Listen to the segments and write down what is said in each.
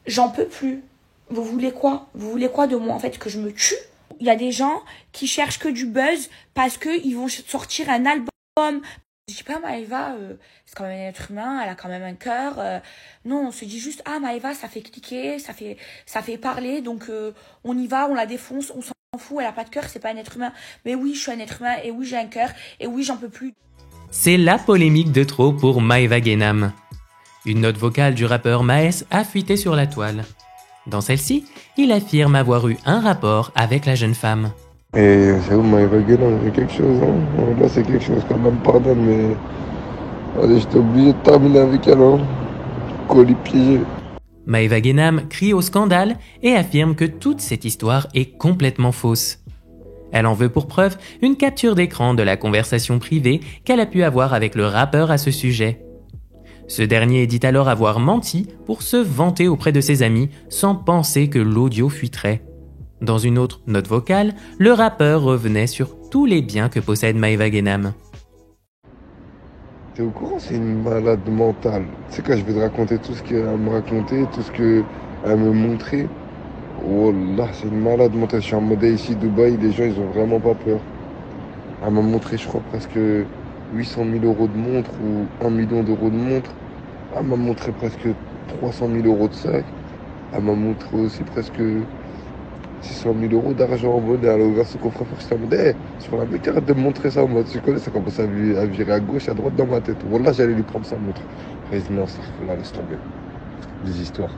J'en peux plus. Vous voulez quoi? Vous voulez quoi de moi, en fait, que je me tue? Il y a des gens qui cherchent que du buzz parce qu'ils vont sortir un album. Je dis pas, Maëva, c'est quand même un être humain, elle a quand même un cœur. Non, on se dit juste, ah, Maëva, ça fait cliquer, ça fait parler, donc on y va, on la défonce, on s'en fout, elle a pas de cœur, c'est pas un être humain. Mais oui, je suis un être humain, et oui, j'ai un cœur, et oui, j'en peux plus. C'est la polémique de trop pour Maëva Guénam. Une note vocale du rappeur Maes a fuité sur la toile. Dans celle-ci, il affirme avoir eu un rapport avec la jeune femme. Et j'avoue, Maëva Guénam, c'est quelque chose, hein. Là, c'est quelque chose quand même, pardonne, mais allez, j'étais obligé de terminer avec elle, hein. Colis piégé. Maëva Guénam crie au scandale et affirme que toute cette histoire est complètement fausse. Elle en veut pour preuve une capture d'écran de la conversation privée qu'elle a pu avoir avec le rappeur à ce sujet. Ce dernier dit alors avoir menti pour se vanter auprès de ses amis sans penser que l'audio fuiterait. Dans une autre note vocale, le rappeur revenait sur tous les biens que possède Maëva Guénam. T'es au courant, c'est une malade mentale. Tu sais, quand je vais te raconter tout ce qu'elle me racontait, tout ce qu'elle me montrait, oh là, c'est une malade mentale. Je suis en mode ici, Dubaï, les gens, ils ont vraiment pas peur. Elle m'a montré, je crois, presque 800 000 euros de montre ou 1 million d'euros de montre. Elle m'a montré presque 300 000 euros de sac. Elle m'a montré aussi presque 600 000 euros d'argent en monnaie. Elle a ouvert son coffre-fort. J'étais en mode, hey, sur la mec, arrête de me montrer ça. Moi, tu connais, ça commence à virer à gauche, à droite dans ma tête. Voilà, j'allais lui prendre sa montre. Après, je dis, non, ça, là, laisse tomber. Des histoires.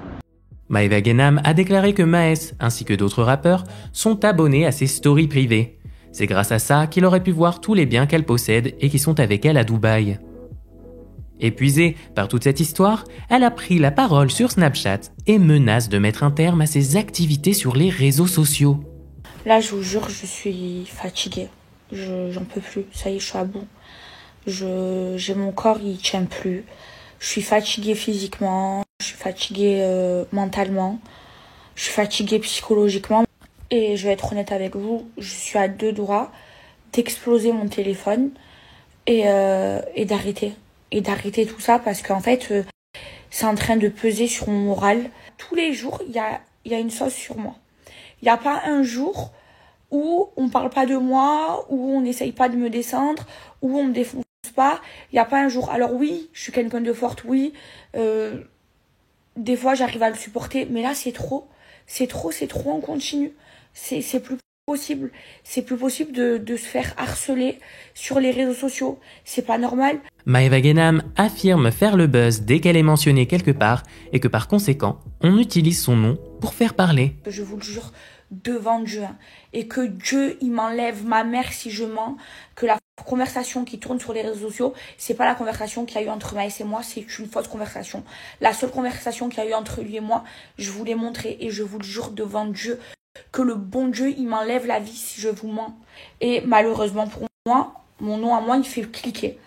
Maëva Guénam a déclaré que Maes, ainsi que d'autres rappeurs, sont abonnés à ses stories privées. C'est grâce à ça qu'il aurait pu voir tous les biens qu'elle possède et qui sont avec elle à Dubaï. Épuisée par toute cette histoire, elle a pris la parole sur Snapchat et menace de mettre un terme à ses activités sur les réseaux sociaux. Là, je vous jure, je suis fatiguée. J'en peux plus. Ça y est, je suis à bout. J'ai mon corps, il tient plus. Je suis fatiguée physiquement. Je suis fatiguée mentalement. Je suis fatiguée psychologiquement. Et je vais être honnête avec vous, je suis à 2 doigts d'exploser mon téléphone et d'arrêter. Et d'arrêter tout ça parce qu'en fait, c'est en train de peser sur mon moral. Tous les jours, il y a une sauce sur moi. Il n'y a pas un jour où on parle pas de moi, où on n'essaye pas de me descendre, où on me défonce pas. Il n'y a pas un jour. Alors oui, je suis quelqu'un de forte, oui. Des fois, j'arrive à le supporter. Mais là, c'est trop. C'est trop en continu. C'est plus possible. C'est plus possible de se faire harceler sur les réseaux sociaux. C'est pas normal. Maëva Guénam affirme faire le buzz dès qu'elle est mentionnée quelque part et que par conséquent, on utilise son nom pour faire parler. Je vous le jure, devant Dieu. Et que Dieu, il m'enlève ma mère si je mens. Que la conversation qui tourne sur les réseaux sociaux, c'est pas la conversation qu'il y a eu entre Maës et moi, c'est une fausse conversation. La seule conversation qu'il y a eu entre lui et moi, je vous l'ai montré et je vous le jure devant Dieu que le bon Dieu, il m'enlève la vie si je vous mens. Et malheureusement pour moi, mon nom à moi, il fait cliquer.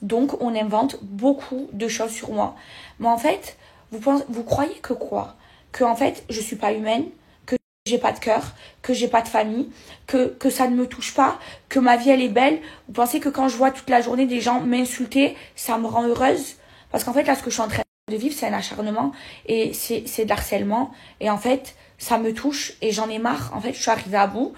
Donc, on invente beaucoup de choses sur moi. Mais en fait, vous croyez que quoi? Que en fait, je suis pas humaine, que j'ai pas de cœur, que j'ai pas de famille, que ça ne me touche pas, que ma vie, elle est belle. Vous pensez que quand je vois toute la journée des gens m'insulter, ça me rend heureuse? Parce qu'en fait, là, ce que je suis en train de vivre, c'est un acharnement et c'est de l'harcèlement. Et en fait, ça me touche et j'en ai marre. En fait, je suis arrivée à bout.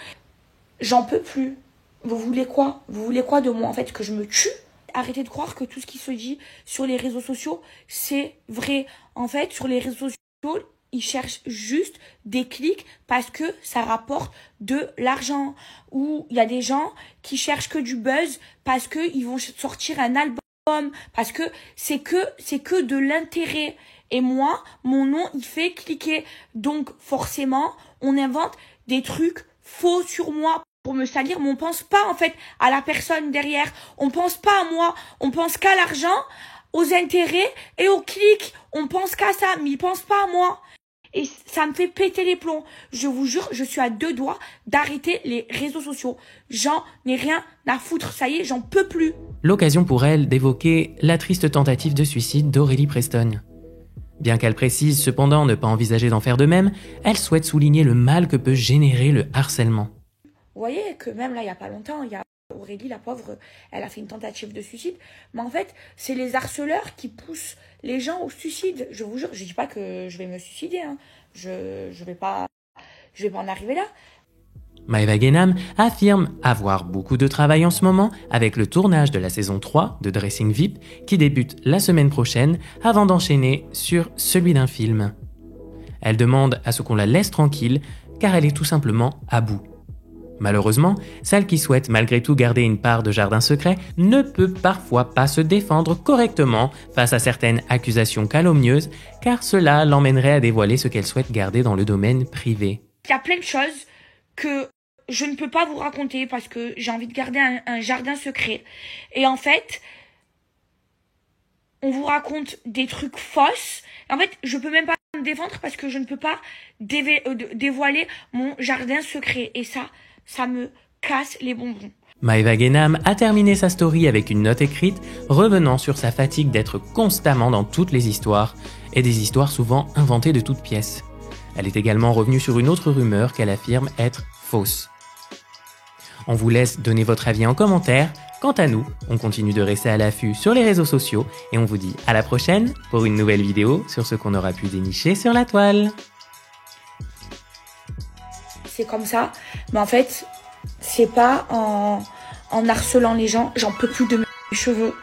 J'en peux plus. Vous voulez quoi? Vous voulez quoi de moi, en fait? Que je me tue? Arrêtez de croire que tout ce qui se dit sur les réseaux sociaux, c'est vrai. En fait, sur les réseaux sociaux, ils cherchent juste des clics parce que ça rapporte de l'argent. Ou il y a des gens qui cherchent que du buzz parce qu'ils vont sortir un album. Parce que c'est que de l'intérêt. Et moi, mon nom, il fait cliquer. Donc, forcément, on invente des trucs faux sur moi pour me salir, mais on pense pas, en fait, à la personne derrière. On pense pas à moi. On pense qu'à l'argent, aux intérêts et aux clics. On pense qu'à ça, mais ils pensent pas à moi. Et ça me fait péter les plombs. Je vous jure, je suis à 2 doigts d'arrêter les réseaux sociaux. J'en ai rien à foutre. Ça y est, j'en peux plus. L'occasion pour elle d'évoquer la triste tentative de suicide d'Aurélie Preston. Bien qu'elle précise cependant ne pas envisager d'en faire de même, elle souhaite souligner le mal que peut générer le harcèlement. Vous voyez que même là, il n'y a pas longtemps, il y a Aurélie, la pauvre, elle a fait une tentative de suicide. Mais en fait, c'est les harceleurs qui poussent les gens au suicide. Je vous jure, je dis pas que je vais me suicider. Hein. Je vais pas en arriver là. Maeva Genam affirme avoir beaucoup de travail en ce moment avec le tournage de la saison 3 de Dressing VIP qui débute la semaine prochaine avant d'enchaîner sur celui d'un film. Elle demande à ce qu'on la laisse tranquille car elle est tout simplement à bout. Malheureusement, celle qui souhaite malgré tout garder une part de jardin secret ne peut parfois pas se défendre correctement face à certaines accusations calomnieuses car cela l'emmènerait à dévoiler ce qu'elle souhaite garder dans le domaine privé. Il y a plein de choses que je ne peux pas vous raconter parce que j'ai envie de garder un jardin secret. Et en fait, on vous raconte des trucs fausses. En fait, je peux même pas me défendre parce que je ne peux pas dévoiler mon jardin secret. Et ça me casse les bonbons. Maeva Genam a terminé sa story avec une note écrite revenant sur sa fatigue d'être constamment dans toutes les histoires, et des histoires souvent inventées de toutes pièces. Elle est également revenue sur une autre rumeur qu'elle affirme être fausse. On vous laisse donner votre avis en commentaire. Quant à nous, on continue de rester à l'affût sur les réseaux sociaux et on vous dit à la prochaine pour une nouvelle vidéo sur ce qu'on aura pu dénicher sur la toile. C'est comme ça, mais en fait, c'est pas en harcelant les gens. J'en peux plus de mes cheveux.